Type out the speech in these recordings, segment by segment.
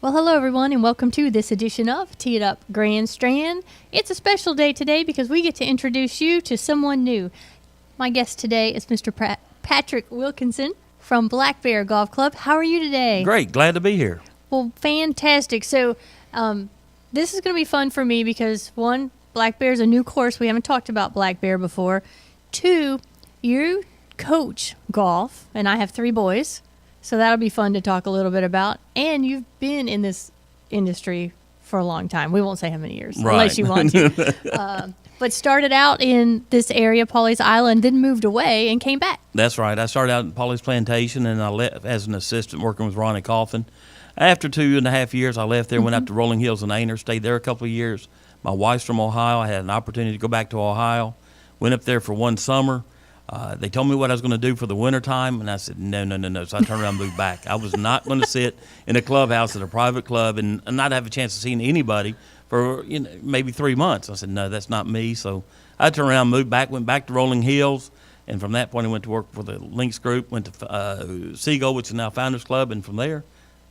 Well, hello everyone, and welcome to this edition of Tee It Up Grand Strand. It's a special day today because we get to introduce you to someone new. My guest today is Mr. Patrick Wilkinson from Black Bear Golf Club. How are you today? Great, glad to be here. Well, fantastic. So, this is going to be fun for me because one, Black Bear is a new course. We haven't talked about Black Bear before. Two, you coach golf, and I have 3 boys. So that'll be fun to talk a little bit about. And you've been in this industry for a long time. We won't say how many years, unless you want to. But started out in this area, Pawleys Island, then moved away and came back. That's right. I started out in Pawleys Plantation, and I left as an assistant working with Ronnie Coffin. After 2.5 years, I left there, went up to Rolling Hills and Ainer, stayed there a couple of years. My wife's from Ohio. I had an opportunity to go back to Ohio. Went up there for one summer. They told me what I was going to do for the wintertime, and I said, no. So I turned around and moved back. I was not going to sit in a clubhouse at a private club and not have a chance of seeing anybody for maybe 3 months. I said, no, that's not me. So I turned around, moved back, went back to Rolling Hills, and from that point I went to work for the Links Group, went to Seagull, which is now Founders Club, and from there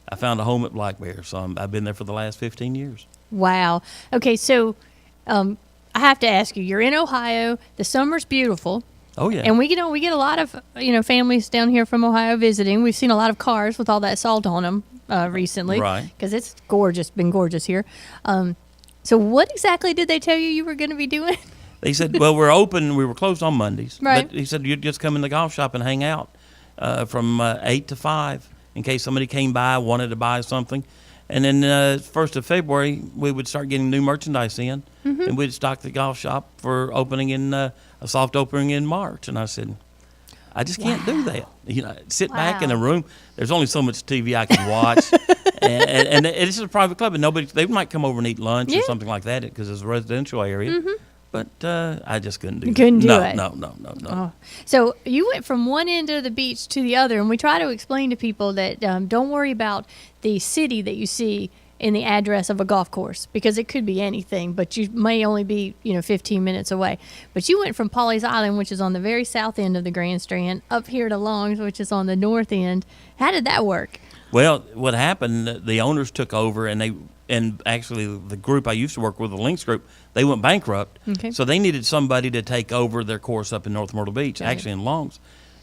I found a home at Black Bear. So I've been there for the last 15 years. Wow. Okay, so I have to ask you, you're in Ohio. The summer's beautiful. Oh yeah, and we get a lot of families down here from Ohio visiting. We've seen a lot of cars with all that salt on them recently, right? Because it's been gorgeous here. So what exactly did they tell you were going to be doing? They said, well, we're open. We were closed on Mondays, right? But he said you'd just come in the golf shop and hang out from 8 to 5 in case somebody came by wanted to buy something. And then 1st of February, we would start getting new merchandise in, and we'd stock the golf shop for opening in a soft opening in March. And I said, I just can't do that. Sit back in a room. There's only so much TV I can watch, and it's a private club, and they might come over and eat lunch or something like that because it's a residential area. But I just couldn't do it. No. Oh. So you went from one end of the beach to the other, and we try to explain to people that don't worry about the city that you see in the address of a golf course because it could be anything, but you may only be 15 minutes away. But you went from Pawleys Island, which is on the very south end of the Grand Strand, up here to Longs, which is on the north end. How did that work? Well, what happened, the owners took over, and actually the group I used to work with, the Links Group, they went bankrupt. Okay. So they needed somebody to take over their course up in North Myrtle Beach, actually in Longs.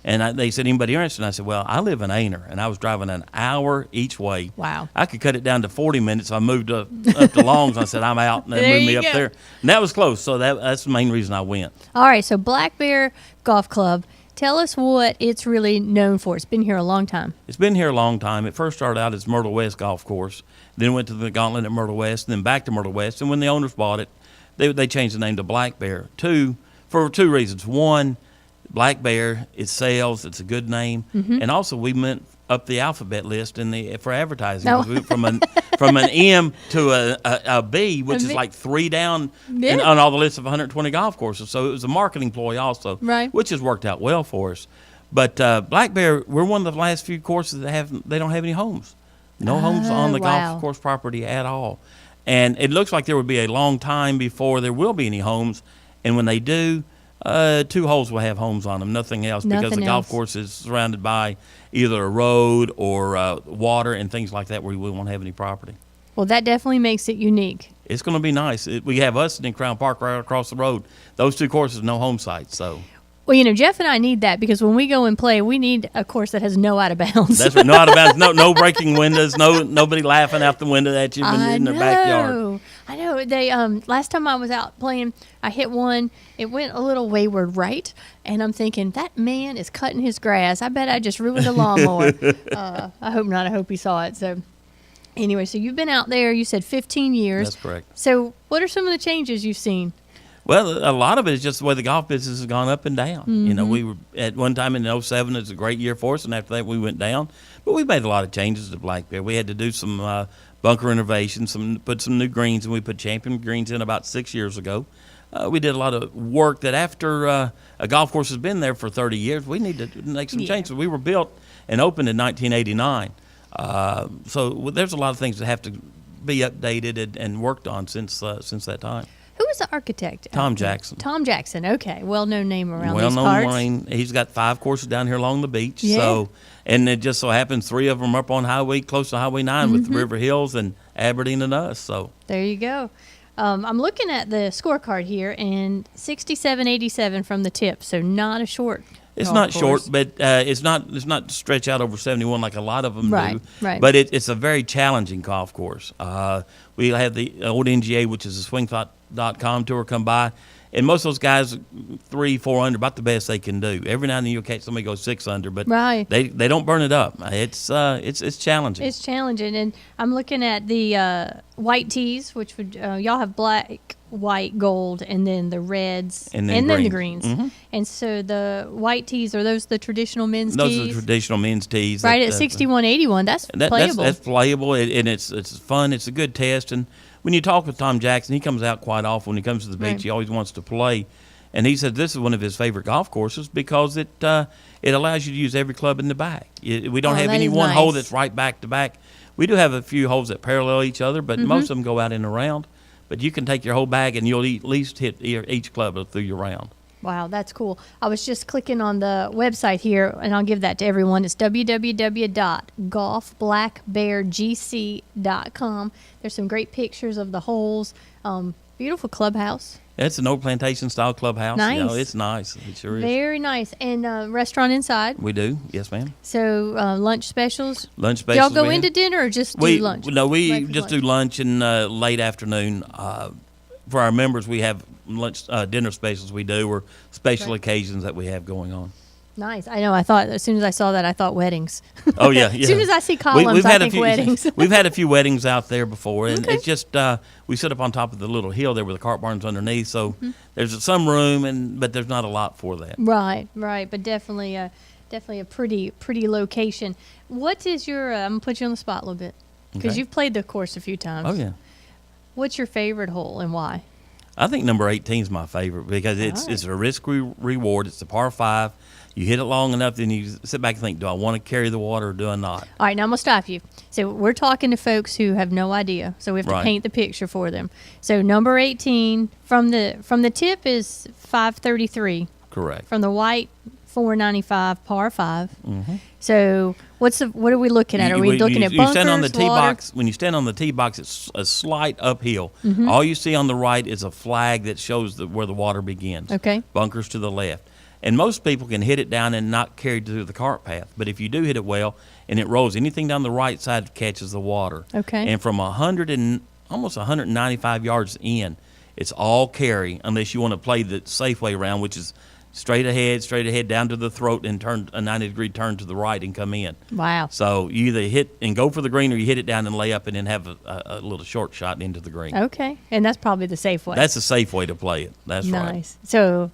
And they said, anybody interested? And I said, well, I live in Ainer, and I was driving an hour each way. Wow. I could cut it down to 40 minutes. I moved up to Longs, and I said, I'm out, and they moved me up there. And that was close, so that's the main reason I went. All right, so Black Bear Golf Club, tell us what it's really known for. It's been here a long time. It's been here a long time. It first started out as Myrtle West Golf Course, then went to the Gauntlet at Myrtle West, and then back to Myrtle West. And when the owners bought it, they changed the name to Black Bear. For two reasons. One, Black Bear, it sells, it's a good name, and also we went up the alphabet list for advertising. No. We went from an M to a B, which is like 3 down on all the lists of 120 golf courses. So it was a marketing ploy also, right, which has worked out well for us. But Black Bear, we're one of the last few courses that they don't have any homes. No homes on the golf course property at all. And it looks like there would be a long time before there will be any homes. And when they do, 2 holes will have homes on them, nothing else, because the golf course is surrounded by either a road or water and things like that where we won't have any property. Well, that definitely makes it unique. It's going to be nice. We have us in Crown Park right across the road. Those 2 courses, no home sites, so... Well, Jeff and I need that because when we go and play, we need a course that has no out of bounds. That's right, no out of bounds, no breaking windows, nobody laughing out the window at you in their backyard. I know. They last time I was out playing, I hit one. It went a little wayward right, and I'm thinking that man is cutting his grass. I bet I just ruined a lawnmower. I hope not. I hope he saw it. So anyway, so you've been out there. You said 15 years. That's correct. So what are some of the changes you've seen? Well, a lot of it is just the way the golf business has gone up and down. We were at one time in 2007, it was a great year for us, and after that we went down. But we made a lot of changes to Black Bear. We had to do some bunker renovations, put some new greens, and we put champion greens in about 6 years ago. We did a lot of work that after a golf course has been there for 30 years, we need to make some changes. We were built and opened in 1989. So there's a lot of things that have to be updated and worked on since that time. Who was the architect? Tom Jackson. Tom Jackson. Okay, well-known name around these Well-known parts. lane. He's got 5 courses down here along the beach. Yeah. So, and it just so happens 3 of them are up on close to Highway 9 with River Hills and Aberdeen and us. So There you go. I'm looking at the scorecard here, and 67.87 from the tip, so not a short. it's golf not course. short, but it's not stretch out over 71 like a lot of them Right, do. right. But it's a very challenging golf course. We had the old NGA, which is a swingthought.com tour, come by. And most of those guys, 3-4 under, about the best they can do. Every now and then you'll catch somebody go 6 under, but Right. they don't burn it up. It's challenging. It's challenging, and I'm looking at the white tees, which would y'all have black, white, gold, and then the reds, And then the greens. greens. And so the white tees, are those the traditional men's Those tees? are traditional men's tees. Right at 61.81. That's playable. That's playable, and it's fun. It's a good test. And when you talk with Tom Jackson, he comes out quite often. When he comes to the beach, Right. he always wants to play. And he said this is one of his favorite golf courses because it allows you to use every club in the back. We don't Oh, have that any is one hole nice. that's right back to back. We do have a few holes that parallel each other, but Mm-hmm. most of them go out in a round. But you can take your whole bag and you'll at least hit each club through your round. Wow, that's cool. I was just clicking on the website here, and I'll give that to everyone. It's www.golfblackbeargc.com. There's some great pictures of the holes. Beautiful clubhouse. It's an old plantation style clubhouse. Nice. You know, it's nice. It sure is. Very nice. And restaurant inside. We do, yes, ma'am. So lunch specials. Lunch Do specials. y'all go we have. into dinner or just We do lunch? No, we Breakfast, just do lunch and late afternoon. For our members, we have lunch dinner specials. We do or special Right. occasions that we have going on. Nice. I know. I thought as soon as I saw that, I thought weddings. Oh yeah, yeah. As soon as I see columns, I think weddings. We've had a few weddings out there before, and Okay. it's just we sit up on top of the little hill there with the cart barns underneath. So Mm-hmm. there's some room, but there's not a lot for that. Right, right, but definitely a pretty location. What is your? I'm gonna put you on the spot a little bit because Okay. you've played the course a few times. Oh yeah. What's your favorite hole and why? I think number 18 is my favorite because All right. it's a risk reward. It's a par 5. You hit it long enough, then you sit back and think, do I want to carry the water or do I not? All right, now I'm gonna stop you. So we're talking to folks who have no idea, so we have to Right. paint the picture for them. So number 18 from the tip is 533. Correct. From the white, 495 par 5. So what are we looking at? Are we looking at bunkers, you stand on the tee water? box. When you stand on the tee box, it's a slight uphill. Mm-hmm. All you see on the right is a flag that shows where the water begins. Okay. Bunkers to the left. And most people can hit it down and not carry it through the cart path. But if you do hit it well and it rolls, anything down the right side catches the water. Okay. And from almost 195 yards in, it's all carry unless you want to play the safe way around, which is straight ahead down to the throat and turn a 90-degree turn to the right and come in. Wow. So you either hit and go for the green or you hit it down and lay up and then have a little short shot into the green. Okay, and that's probably the safe way. That's a safe way to play it. That's right. nice. So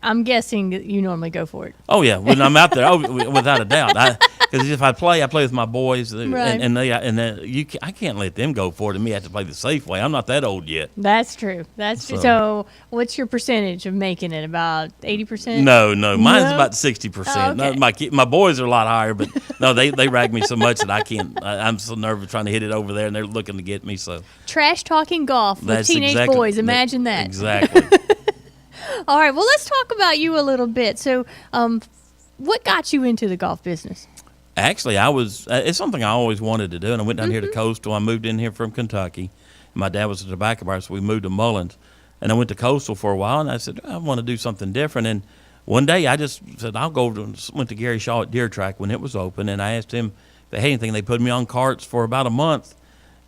I'm guessing that you normally go for it. Oh yeah, when I'm out there, without a doubt. Because if I play with my boys, Right. I can't let them go for it, and me have to play the safe way. I'm not that old yet. That's true. That's true. So- So what's your percentage of making it? About 80%? No, mine's No? about 60%. Oh, okay. No, my boys are a lot higher, but no, they rag me so much that I can't. I'm so nervous trying to hit it over there, and they're looking to get me. So Trash talking golf with that's teenage exactly, boys. Imagine that. Exactly. All right. Well, let's talk about you a little bit. So, what got you into the golf business? Actually, it's something I always wanted to do, and I went down here to Coastal. I moved in here from Kentucky. My dad was a tobacco buyer, so we moved to Mullins. And I went to Coastal for a while, and I said, I want to do something different. And one day I just said, went to Gary Shaw at Deer Track when it was open, and I asked him if they had anything. They put me on carts for about a month.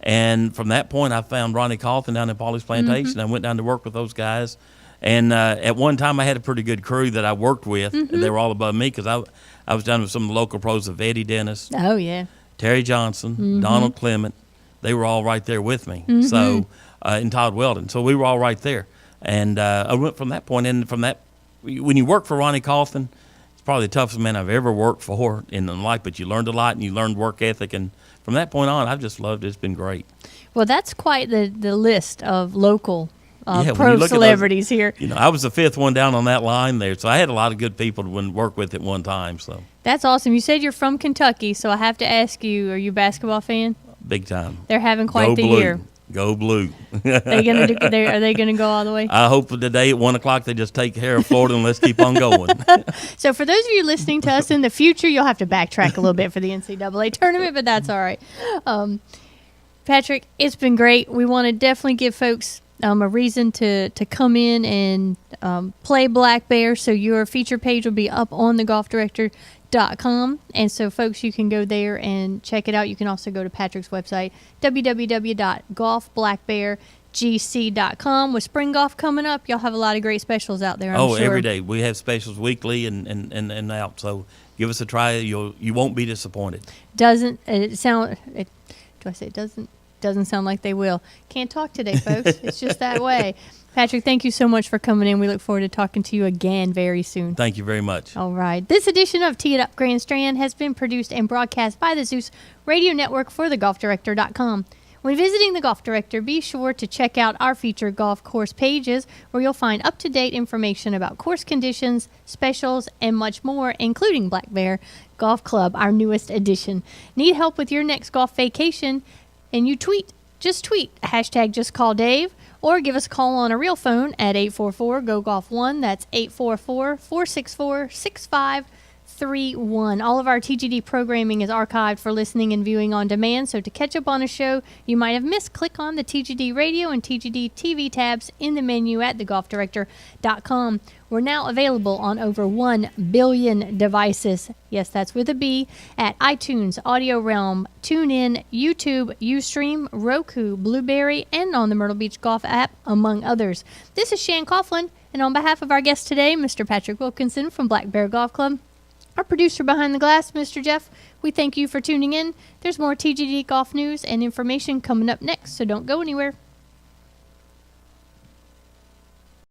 And from that point, I found Ronnie Coughlin down in Pauley's Plantation. I went down to work with those guys. And at one time, I had a pretty good crew that I worked with. And they were all above me because I was down with some of the local pros of Eddie Dennis, Oh, yeah. Terry Johnson, Donald Clement. They were all right there with me. So, and Todd Weldon. So we were all right there. And I went from that point. And from that, when you work for Ronnie Coughlin, it's probably the toughest man I've ever worked for in life. But you learned a lot and you learned work ethic. And from that point on, I've just loved it. It's been great. Well, that's quite the list of local Yeah, when you pro look at those- celebrities here. You know, I was the fifth one down on that line there. So I had a lot of good people to work with at one time. So That's awesome. You said you're from Kentucky, so I have to ask you, are you a basketball fan? big time. They're having quite Go the Blue. year. Go blue. Are they gonna go all the way? I hope today at 1 o'clock they just take care of Florida and let's keep on going. So for those of you listening to us in the future, you'll have to backtrack a little bit for the NCAA tournament, but that's all right. Patrick, it's been great. We want to definitely give folks a reason to come in and play Black Bear. So your feature page will be up on thegolfdirector.com. And so, folks, you can go there and check it out. You can also go to Patrick's website, www.golfblackbeargc.com. With spring golf coming up, y'all have a lot of great specials out there, I'm sure. Every day. We have specials weekly and out. So give us a try. You won't be disappointed. Doesn't sound like they will. Can't talk today, folks. It's just that way. Patrick, thank you so much for coming in. We look forward to talking to you again very soon. Thank you very much. All right. This edition of Tee It Up Grand Strand has been produced and broadcast by the Zeus Radio Network for thegolfdirector.com. When visiting the Golf Director, be sure to check out our featured golf course pages where you'll find up-to-date information about course conditions, specials, and much more, including Black Bear Golf Club, our newest addition. Need help with your next golf vacation? And you just tweet #JustCallDave, or give us a call on a real phone at 844-GO-GOLF1. That's 844-464-6531. All of our TGD programming is archived for listening and viewing on demand, so to catch up on a show you might have missed, click on the TGD Radio and TGD TV tabs in the menu at thegolfdirector.com. We're now available on over 1 billion devices. Yes, that's with a B, at iTunes, Audio Realm, TuneIn, YouTube, Ustream, Roku, Blueberry, and on the Myrtle Beach Golf app, among others. This is Shan Coughlin, and on behalf of our guest today, Mr. Patrick Wilkinson from Black Bear Golf Club, our producer behind the glass, Mr. Jeff, we thank you for tuning in. There's more TGD golf news and information coming up next, so don't go anywhere.